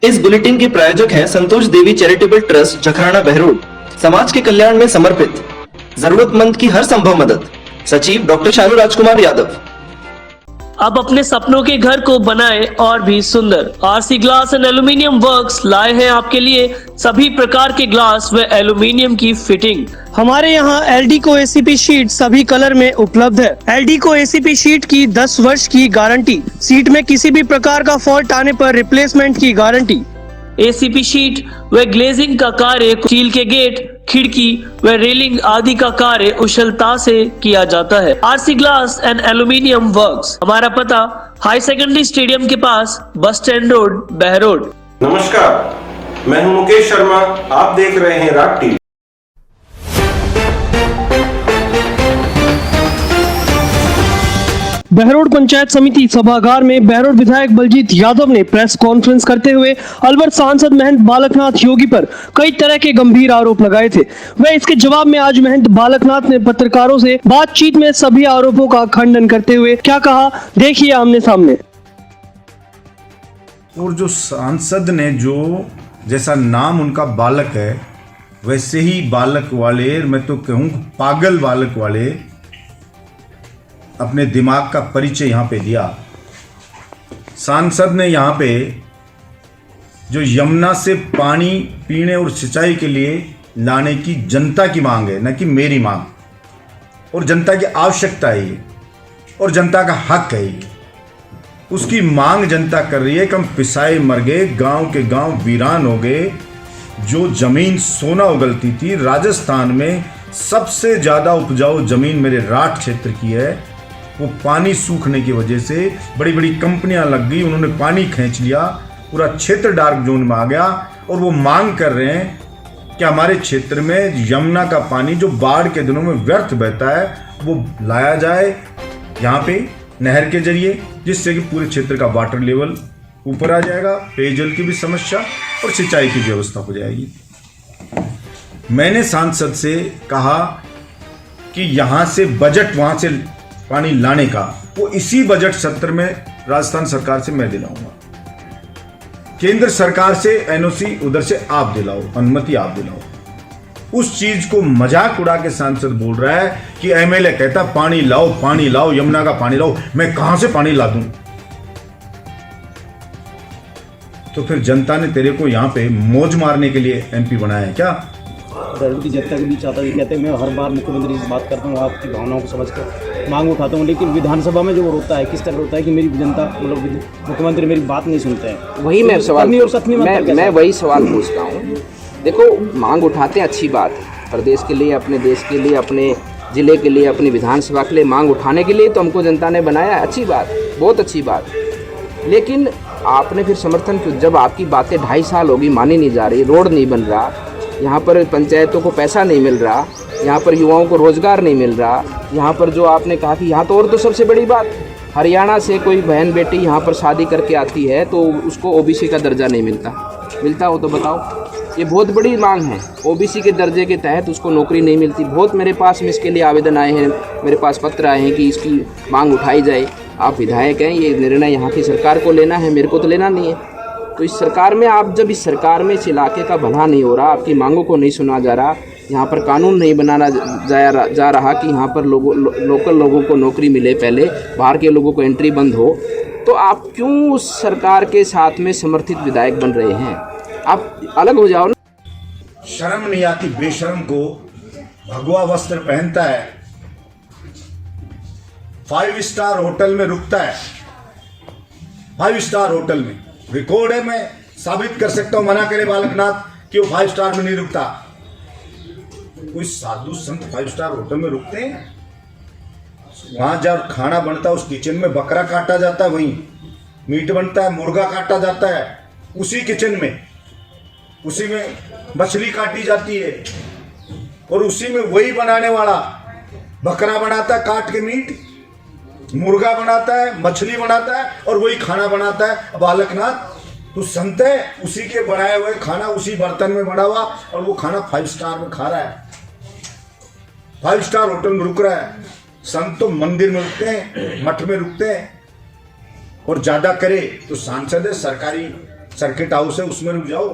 इस बुलेटिन के प्रायोजक हैं संतोष देवी चैरिटेबल ट्रस्ट जखराना बहरोड, समाज के कल्याण में समर्पित, जरूरतमंद की हर संभव मदद। सचिव डॉक्टर शानू राजकुमार यादव। अब अपने सपनों के घर को बनाएं और भी सुंदर। RC glass and aluminium works लाए हैं आपके लिए सभी प्रकार के ग्लास व एल्यूमिनियम की फिटिंग। हमारे यहाँ एल्डिको एसीपी शीट सभी कलर में उपलब्ध है। एल्डिको एसीपी शीट की 10 वर्ष की गारंटी, सीट में किसी भी प्रकार का फॉल्ट आने पर रिप्लेसमेंट की गारंटी। एसीपी शीट व ग्लेजिंग का कार्य, स्टील के गेट, खिड़की व रेलिंग आदि का कार्य कुशलता से किया जाता है। RC glass and aluminium works. हमारा पता हाई सेकेंडरी स्टेडियम के पास, बस स्टैंड रोड, बहरोड। नमस्कार, मैं हूं मुकेश शर्मा। आप देख रहे हैं राग टीवी। बहरोड पंचायत समिति सभागार में बहरोड विधायक बलजीत यादव ने प्रेस कॉन्फ्रेंस करते हुए अलवर सांसद महंत बालकनाथ योगी पर कई तरह के गंभीर आरोप लगाए थे। वह इसके जवाब में आज महंत बालकनाथ ने पत्रकारों से बातचीत में सभी आरोपों का खंडन करते हुए क्या कहा, देखिए आमने सामने। और जो सांसद ने जो जैसा नाम उनका बालक है, वैसे ही बालक वाले, मैं तो कहूँ पागल बालक वाले अपने दिमाग का परिचय यहाँ पे दिया। सांसद ने यहाँ पे जो यमुना से पानी पीने और सिंचाई के लिए लाने की जनता की मांग है, न कि मेरी मांग, और जनता की आवश्यकता है ये, और जनता का हक है ये। उसकी मांग जनता कर रही है कि हम पिसाए मर गए, गांव के गांव वीरान हो गए। जो जमीन सोना उगलती थी, राजस्थान में सबसे ज़्यादा उपजाऊ जमीन मेरे राठ क्षेत्र की है, वो पानी सूखने की वजह से बड़ी बड़ी कंपनियां लग गई, उन्होंने पानी खींच लिया, पूरा क्षेत्र डार्क जोन में आ गया। और वो मांग कर रहे हैं कि हमारे क्षेत्र में यमुना का पानी जो बाढ़ के दिनों में व्यर्थ बहता है, वो लाया जाए यहाँ पे नहर के जरिए, जिससे कि पूरे क्षेत्र का वाटर लेवल ऊपर आ जाएगा, पेयजल की भी समस्या और सिंचाई की व्यवस्था हो जाएगी। मैंने सांसद से कहा कि यहाँ से बजट, वहाँ से पानी लाने का, वो इसी बजट सत्र में राजस्थान सरकार से मैं दिलाऊंगा। केंद्र सरकार से एनओसी उधर से आप दिलाओ, अनुमति आप दिलाओ। उस चीज को मजाक उड़ा के सांसद बोल रहा है कि एमएलए कहता पानी लाओ, यमुना का पानी लाओ। मैं कहां से पानी ला दूं? तो फिर जनता ने तेरे को यहां पे मौज मारने के लिए एमपी बनाया है क्या? की जनता के बीच आता है, कहते हैं मैं हर बार मुख्यमंत्री से बात करता हूँ, आपकी भावनाओं को समझकर मांग उठाता हूँ, लेकिन विधानसभा में जो रोता है, किस तरह रोता है कि मेरी जनता, मतलब मुख्यमंत्री मेरी बात नहीं सुनते हैं। वही मैं सवाल मैं वही सवाल पूछता हूँ। देखो, मांग उठाते हैं, अच्छी बात है, प्रदेश के लिए, अपने देश के लिए, अपने ज़िले के लिए, अपनी विधानसभा के लिए मांग उठाने के लिए तो हमको जनता ने बनाया, अच्छी बात, बहुत अच्छी बात। लेकिन आपने फिर समर्थन क्यों, जब आपकी बातें 2.5 साल होगी मानी नहीं जा रही, रोड नहीं बन रहा, यहाँ पर पंचायतों को पैसा नहीं मिल रहा, यहाँ पर युवाओं को रोज़गार नहीं मिल रहा, यहाँ पर जो आपने कहा कि यहाँ तो, और तो सबसे बड़ी बात, हरियाणा से कोई बहन बेटी यहाँ पर शादी करके आती है तो उसको ओबीसी का दर्जा नहीं मिलता हो तो बताओ, ये बहुत बड़ी मांग है। ओबीसी के दर्जे के तहत उसको नौकरी नहीं मिलती। बहुत मेरे पास में इसके लिए आवेदन आए हैं, मेरे पास पत्र आए हैं कि इसकी मांग उठाई जाए। आप विधायक हैं, ये निर्णय यहाँ की सरकार को लेना है, मेरे को तो लेना नहीं है। तो इस सरकार में, आप जब इस सरकार में इस इलाके का भला नहीं हो रहा, आपकी मांगों को नहीं सुना जा रहा, यहाँ पर कानून नहीं बनाना जा रहा कि यहाँ पर लोकल लोगों को नौकरी मिले, पहले बाहर के लोगों को एंट्री बंद हो, तो आप क्यों उस सरकार के साथ में समर्थित विधायक बन रहे हैं? आप अलग हो जाओ ना। शर्म नहीं आती बेशर्म को, भगवा वस्त्र पहनता है, 5 स्टार होटल में रुकता है, 5 स्टार होटल में रिकॉर्ड है, मैं साबित कर सकता हूं, मना करे बालकनाथ कि वो 5 स्टार में नहीं रुकता। कोई साधु संत 5 स्टार होटल में रुकते हैं? वहां जब खाना बनता है, उस किचन में बकरा काटा जाता है, वहीं मीट बनता है, मुर्गा काटा जाता है, उसी किचन में, उसी में मछली काटी जाती है, और उसी में वही बनाने वाला बकरा बनाता है काट के मीट, मुर्गा बनाता है, मछली बनाता है, और वही खाना बनाता है। बालकनाथ, तू संत है, उसी के बनाए हुए खाना उसी बर्तन में बना हुआ, और वो खाना 5 स्टार में खा रहा है, 5 स्टार होटल में रुक रहा है। संत तो मंदिर में रुकते हैं, मठ में रुकते हैं, और ज्यादा करे तो सांसद है, सरकारी सर्किट हाउस है उसमें रुक जाओ,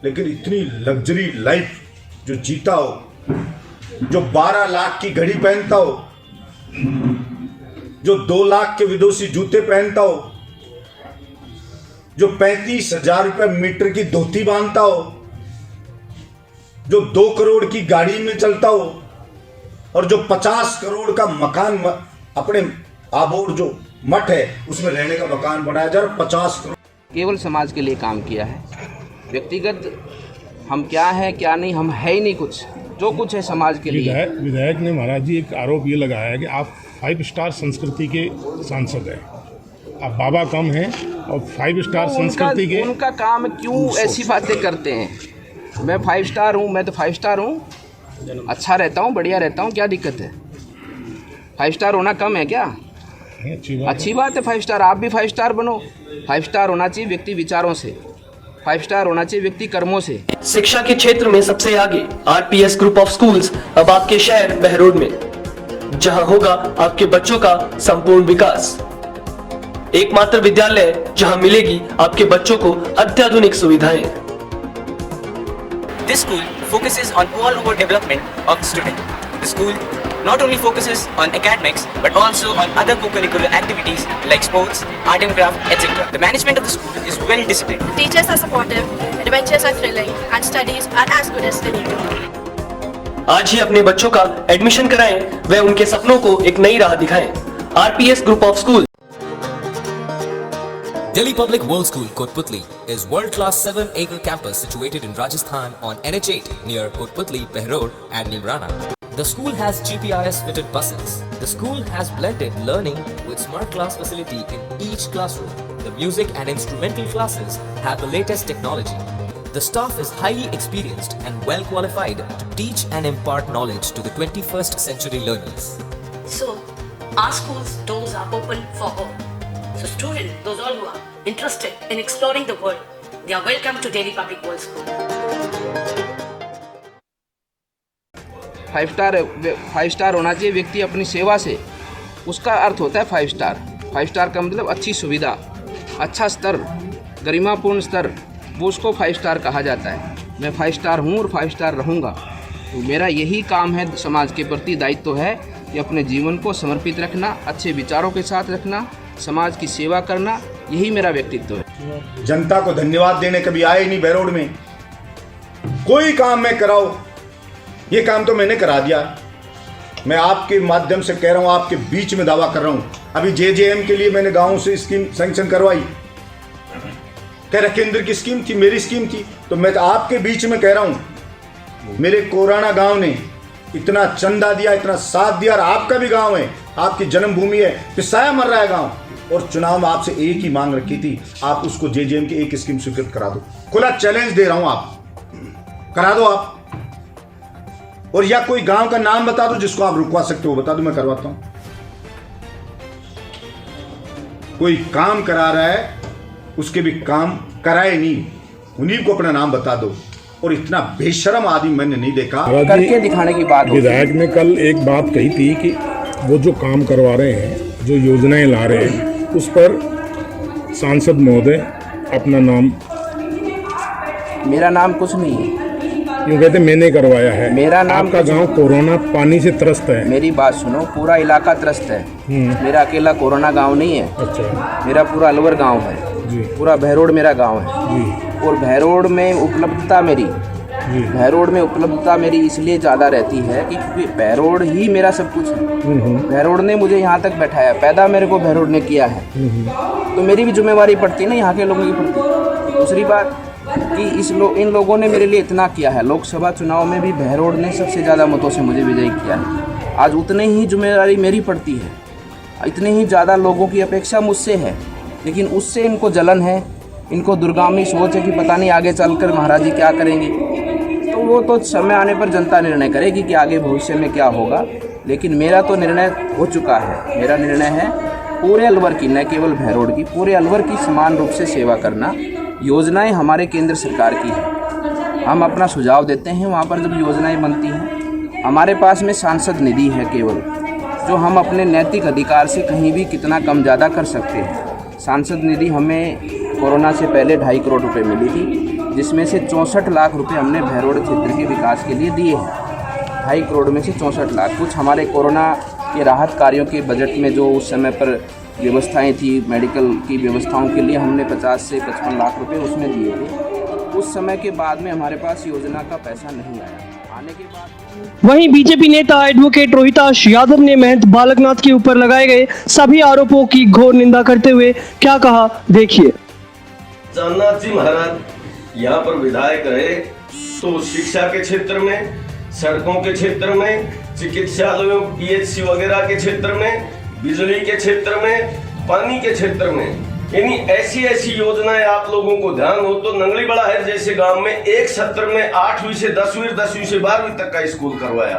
लेकिन इतनी लग्जरी लाइफ जो जीता हो, जो 12 लाख की घड़ी पहनता हो, जो 2 लाख के विदेशी जूते पहनता हो, जो 35,000 रुपये मीटर की धोती बांधता हो, जो 2 करोड़ की गाड़ी में चलता हो, और जो 50 करोड़ का मकान अपने आबोर जो मठ है उसमें रहने का मकान बनाया जा रहा, 50 करोड़ केवल समाज के लिए काम किया है। व्यक्तिगत हम क्या हैं क्या नहीं, हम है ही नहीं कुछ, जो कुछ है समाज के लिए। विधायक ने महाराज जी एक आरोप ये लगाया है कि आप 5 स्टार संस्कृति के सांसद हैं, आप बाबा कम हैं और 5 स्टार संस्कृति के। उनका काम क्यों ऐसी बातें करते हैं? मैं 5 स्टार हूँ, मैं तो 5 स्टार हूँ, अच्छा रहता हूँ, बढ़िया रहता हूँ, क्या दिक्कत है? 5 स्टार होना कम है क्या? अच्छी बात है 5 स्टार, आप भी 5 स्टार बनो। 5 स्टार होना चाहिए व्यक्ति विचारों से, 5 स्टार होना चाहिए व्यक्ति कर्मों से। शिक्षा के क्षेत्र में सबसे आगे आरपीएस ग्रुप ऑफ स्कूल्स अब आपके शहर बहरोड में, जहां होगा आपके बच्चों का संपूर्ण विकास। एकमात्र विद्यालय जहां मिलेगी आपके बच्चों को अत्याधुनिक सुविधाएं। This school focuses on all-over development of the student. The school not only focuses on academics but also on other co-curricular activities like sports, art and craft, etc. The management of the school is well disciplined. Teachers are supportive, adventures are thrilling, and studies are as good as they need to be. आज ही अपने बच्चों का admission कराएं, व उनके सपनों को एक नई राह दिखाएं। RPS group of school. Delhi Public World School, Kotputli, is world-class 7-acre campus situated in Rajasthan on NH8 near Kotputli, Behror and Nimrana. The school has GPRS fitted buses. The school has blended learning with smart class facility in each classroom. The music and instrumental classes have the latest technology. The staff is highly experienced and well qualified to teach and impart knowledge to the 21st century learners. So, our school's doors are open for all. So students, those all who are interested in exploring the world, they are welcome to Delhi Public World School. 5 star होना चाहिए व्यक्ति अपनी सेवा से, उसका अर्थ होता है 5 star. 5 star का मतलब अच्छी सुविधा, अच्छा स्तर, गरिमापूर्ण स्तर, वो उसको 5 स्टार कहा जाता है। मैं 5 स्टार हूँ और 5 स्टार रहूँगा। तो मेरा यही काम है, समाज के प्रति दायित्व है कि अपने जीवन को समर्पित रखना, अच्छे विचारों के साथ रखना, समाज की सेवा करना, यही मेरा व्यक्तित्व है। जनता को धन्यवाद देने कभी आए नहीं बहरोड में। कोई काम मैं कराओ, ये काम तो मैंने करा दिया। मैं आपके माध्यम से कह रहा हूं, आपके बीच में दावा कर रहा हूं, अभी जेजेएम के लिए मैंने गांव से स्कीम सैंक्शन करवाई। कह रहा केंद्र की स्कीम थी, मेरी स्कीम थी, तो मैं आपके बीच में कह रहा हूं, मेरे कोराना गांव ने इतना चंदा दिया, इतना साथ दिया, और आपका भी गांव है, आपकी जन्मभूमि है, पिसाया मर रहा है गांव, और चुनाव में आपसे एक ही मांग रखी थी, आप उसको जेजेएम की एक स्कीम स्वीकृत करा दो। खुला चैलेंज दे रहा हूं, आप करा दो आप। और या कोई गांव का नाम बता दो जिसको आप रुकवा सकते हो, बता दो, मैं करवाता हूं। कोई काम करा रहा है, उसके भी काम कराए नहीं, उन्हीं को अपना नाम बता दो। और इतना बेशरम आदमी मैंने नहीं देखा। करके दिखाने की बात। विधायक ने कल एक बात कही थी कि वो जो काम करवा रहे हैं, जो योजनाएं ला रहे हैं, उस पर सांसद महोदय अपना नाम। मेरा नाम कुछ नहीं है, यूँ कहते मैंने करवाया है। मेरा नाम, आपका गांव कोरोना पानी से त्रस्त है। मेरी बात सुनो, पूरा इलाका त्रस्त है। मेरा अकेला कोरोना गांव नहीं है। अच्छा। मेरा पूरा अलवर गांव है जी। पूरा बहरोड मेरा गांव है जी। और बहरोड में उपलब्धता मेरी बहरोड में उपलब्धता मेरी इसलिए ज़्यादा रहती है कि क्योंकि बहरोड ही मेरा सब कुछ है। बहरोड ने मुझे यहाँ तक बैठाया, पैदा मेरे को बहरोड ने किया है, तो मेरी भी जिम्मेवारी पड़ती है ना, यहाँ के लोगों की पड़ती। दूसरी बात कि इन लोगों ने मेरे लिए इतना किया है। लोकसभा चुनाव में भी बहरोड ने सबसे ज़्यादा मतों से मुझे विजयी किया है। आज उतने ही जिम्मेदारी मेरी पड़ती है, इतने ही ज़्यादा लोगों की अपेक्षा मुझसे है, लेकिन उससे इनको जलन है, इनको दुर्गामी सोच है कि पता नहीं आगे चलकर महाराज जी क्या करेंगे। तो वो तो समय आने पर जनता निर्णय करेगी कि आगे भविष्य में क्या होगा। लेकिन मेरा तो निर्णय हो चुका है। मेरा निर्णय है पूरे अलवर की, न केवल बहरोड की, पूरे अलवर की समान रूप से सेवा करना। योजनाएं हमारे केंद्र सरकार की है, हम अपना सुझाव देते हैं वहाँ पर जब योजनाएं बनती हैं। हमारे पास में सांसद निधि है केवल, जो हम अपने नैतिक अधिकार से कहीं भी कितना कम ज़्यादा कर सकते हैं। सांसद निधि हमें कोरोना से पहले 2.5 करोड़ रुपए मिली थी, जिसमें से 64 लाख रुपए हमने बहरोड क्षेत्र के विकास के लिए दिए हैं। 2.5 करोड़ में से 64 लाख कुछ हमारे कोरोना के राहत कार्यों के बजट में जो उस समय पर व्यवस्थाएं थी, मेडिकल की व्यवस्थाओं के लिए हमने 50 से 55 लाख रुपए उसमें दिए थे। उस समय के बाद में हमारे पास योजना का पैसा नहीं आया। आने के बाद वहीं बीजेपी नेता एडवोकेट रोहिताश यादव ने महंत बालकनाथ के ऊपर लगाए गए सभी आरोपों की घोर निंदा करते हुए क्या कहा, देखिए। जगन्नाथ जी महाराज यहाँ पर विधायक रहे तो शिक्षा के क्षेत्र में, सड़कों के क्षेत्र में, चिकित्सालयों पीएचसी वगैरह के क्षेत्र में, बिजली के क्षेत्र में, पानी के क्षेत्र में, यानी ऐसी ऐसी योजनाएं आप लोगों को ध्यान हो तो नंगली बड़ा है जैसे गांव में एक सत्र में 8वीं से 10वीं, 10वीं से 12वीं तक का स्कूल करवाया।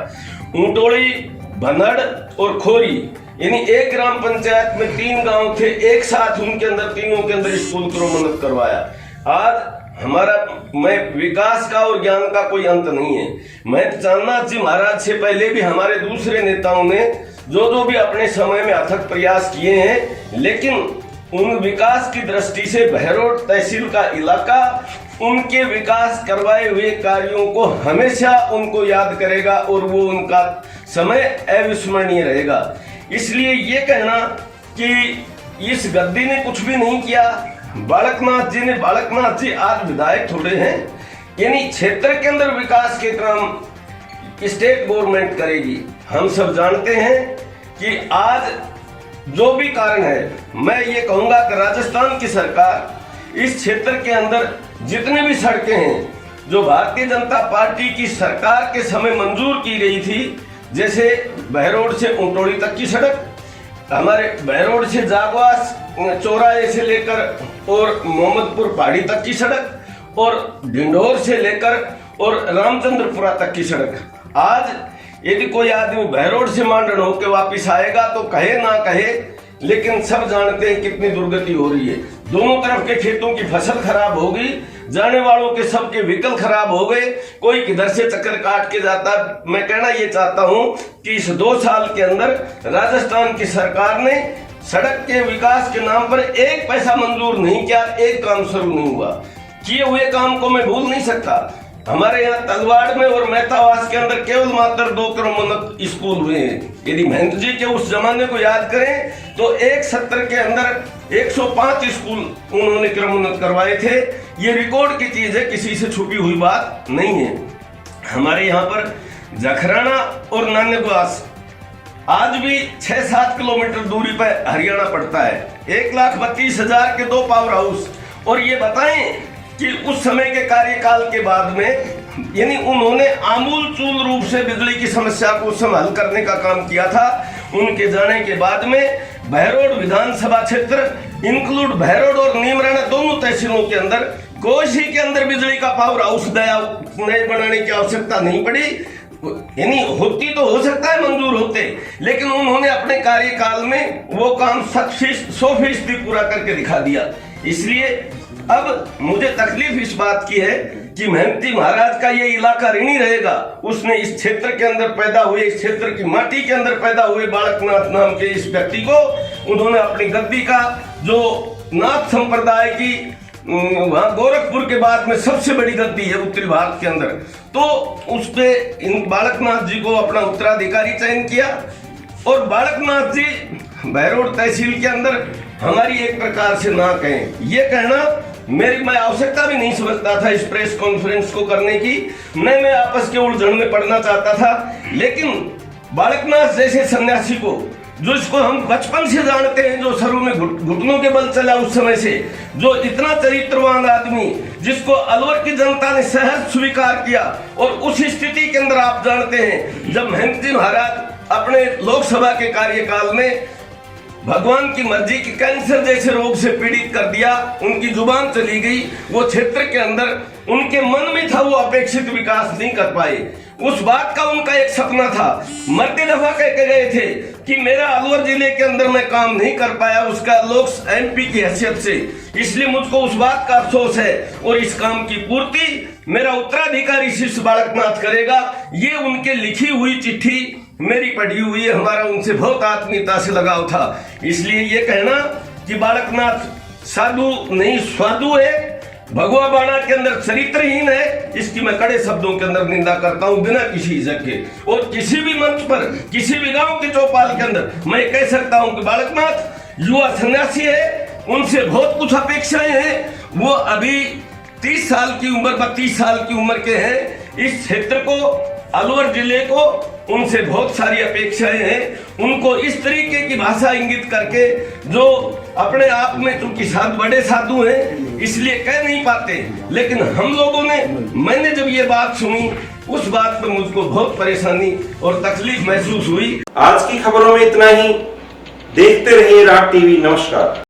ऊंटोड़ी, भनड़ और खोरी यानी एक ग्राम पंचायत में 3 गांव थे, एक साथ उनके अंदर तीनों के अंदर स्कूल मदद करवाया। आज हमारा मैं विकास का और ज्ञान का कोई अंत नहीं है। मैं जगन्नाथ जी महाराज से पहले भी हमारे दूसरे नेताओं ने जो भी अपने समय में अथक प्रयास किए हैं, लेकिन उन विकास की दृष्टि से बहरोड तहसील का इलाका उनके विकास करवाए हुए कार्यों को हमेशा उनको याद करेगा और वो उनका समय अविस्मरणीय रहेगा। इसलिए ये कहना कि इस गद्दी ने कुछ भी नहीं किया, बालकनाथ जी आज विधायक थोड़े हैं, यानी क्षेत्र के अंदर विकास के काम स्टेट गवर्नमेंट करेगी। हम सब जानते हैं कि आज जो भी कारण है, मैं ये कहूंगा कि राजस्थान की सरकार इस क्षेत्र के अंदर जितने भी सड़कें हैं जो भारतीय जनता पार्टी की सरकार के समय मंजूर की गई थी, जैसे बहरोड से ऊंटोड़ी तक की सड़क, हमारे बहरोड से जागवास चौराहे से लेकर और मोहम्मदपुर पहाड़ी तक की सड़क और ढिंढोर से लेकर और रामचंद्रपुरा तक की सड़क, आज यदि कोई आदमी बहरोड से मांडन होकर वापिस आएगा तो कहे ना कहे, लेकिन सब जानते हैं कितनी दुर्गति हो रही है। दोनों तरफ के खेतों की फसल खराब होगी, जाने वालों के सबके व्हीकल खराब हो गए, कोई किधर से चक्कर काट के जाता। मैं कहना ये चाहता हूं कि इस 2 साल के अंदर राजस्थान की सरकार ने सड़क के विकास के नाम पर 1 पैसा मंजूर नहीं किया, एक काम शुरू नहीं हुआ। किए हुए काम को मैं भूल नहीं सकता। हमारे यहाँ तलवाड़ में और मेहतावास के अंदर केवल मात्र 2 करोड़ मदद स्कूल हुए हैं। यदि महंत जी के उस जमाने को याद करें तो एक सत्र के अंदर 105 स्कूल उन्होंने क्रमोन्नत करवाए थे। ये रिकॉर्ड की चीज है, किसी से छुपी हुई बात नहीं है। हमारे यहाँ पर जखराना और नान्यगवास आज भी 6-7 किलोमीटर दूरी पर हरियाणा पड़ता है। 1,32,000 के 2 पावर हाउस, और ये बताएं कि उस समय के कार्यकाल के बाद में यानी उन्होंने आमूल चूल रूप से बिजली की समस्या को उस समय हल करने का काम किया था। उनके जाने के बाद में बहरोड विधानसभा क्षेत्र इंक्लूड बहरोड और नीमराना दोनों तहसीलों के अंदर कोशी के अंदर बिजली का पावर हाउस नए बनाने की आवश्यकता नहीं पड़ी। यानी होती तो हो सकता है मंजूर होते, लेकिन उन्होंने अपने कार्यकाल में वो काम 100% पूरा करके दिखा दिया। इसलिए अब मुझे तकलीफ इस बात की है कि महंती महाराज का ये इलाका ऋणी रहेगा। उसने इस क्षेत्र के अंदर पैदा हुए, इस क्षेत्र की माटी के अंदर पैदा हुए बालकनाथ नाम के इस व्यक्ति को उन्होंने अपनी गद्दी का, जो नाथ संप्रदाय की वहाँ गोरखपुर के बाद में सबसे बड़ी गद्दी है उत्तरी भारत के अंदर, तो उस पे इन बालकनाथ जी को अपना उत्तराधिकारी चयन किया। और बालकनाथ जी बहरोड तहसील के अंदर हमारी एक प्रकार से ना कहें, ये कहना मैं आवश्यकता भी नहीं समझता था इस प्रेस कॉन्फ्रेंस को करने की, मैं आपस के उलझन में पड़ना चाहता था। लेकिन बालकनाथ जैसे सन्यासी को, जो इसको हम बचपन से जानते हैं, जो सरों में घुटनों के बल चला उस समय से, जो इतना चरित्रवान आदमी जिसको अलवर की जनता ने सहज स्वीकार किया, और उस स्थिति के अंदर आप जानते हैं जब महंत जी महाराज अपने लोकसभा के कार्यकाल में भगवान की मर्जी की कैंसर जैसे रोग से पीड़ित कर दिया, उनकी जुबान चली गई, वो क्षेत्र के अंदर उनके मन में था वो अपेक्षित विकास नहीं कर पाए। उस बात का उनका एक सपना था, मरते दफा कह के गए थे कि मेरा अलवर जिले के अंदर मैं काम नहीं कर पाया उसका लोक MP की हैसियत से, इसलिए मुझको उस बात का अफसोस है, और इस काम की पूर्ति मेरा उत्तराधिकारी शिष्य बालकनाथ करेगा। ये उनके लिखी हुई चिट्ठी मेरी पढ़ी हुई है, हमारा उनसे बहुत आत्मीयता से लगाव था। इसलिए ये कहना कि बालकनाथ साधु नहीं स्वादु है, भगवा बाणा के अंदर चरित्रहीन है, इसकी मैं कड़े शब्दों के अंदर निंदा करता हूं बिना किसी इज्जत के। और किसी भी मंच पर, किसी भी गांव के चौपाल के अंदर मैं कह सकता हूं कि बालकनाथ युवा सन्यासी है, उनसे बहुत कुछ अपेक्षाएं हैं। वो अभी 30 साल की उम्र, 32 साल की उम्र के हैं। इस क्षेत्र को, अलवर जिले को, उनसे बहुत सारी अपेक्षाएं हैं। उनको इस तरीके की भाषा इंगित करके, जो अपने आप में चूंकि बड़े साधु हैं इसलिए कह नहीं पाते, लेकिन हम लोगों ने, मैंने जब ये बात सुनी उस बात पर मुझको बहुत परेशानी और तकलीफ महसूस हुई। आज की खबरों में इतना ही। देखते रहिए राग टीवी। नमस्कार।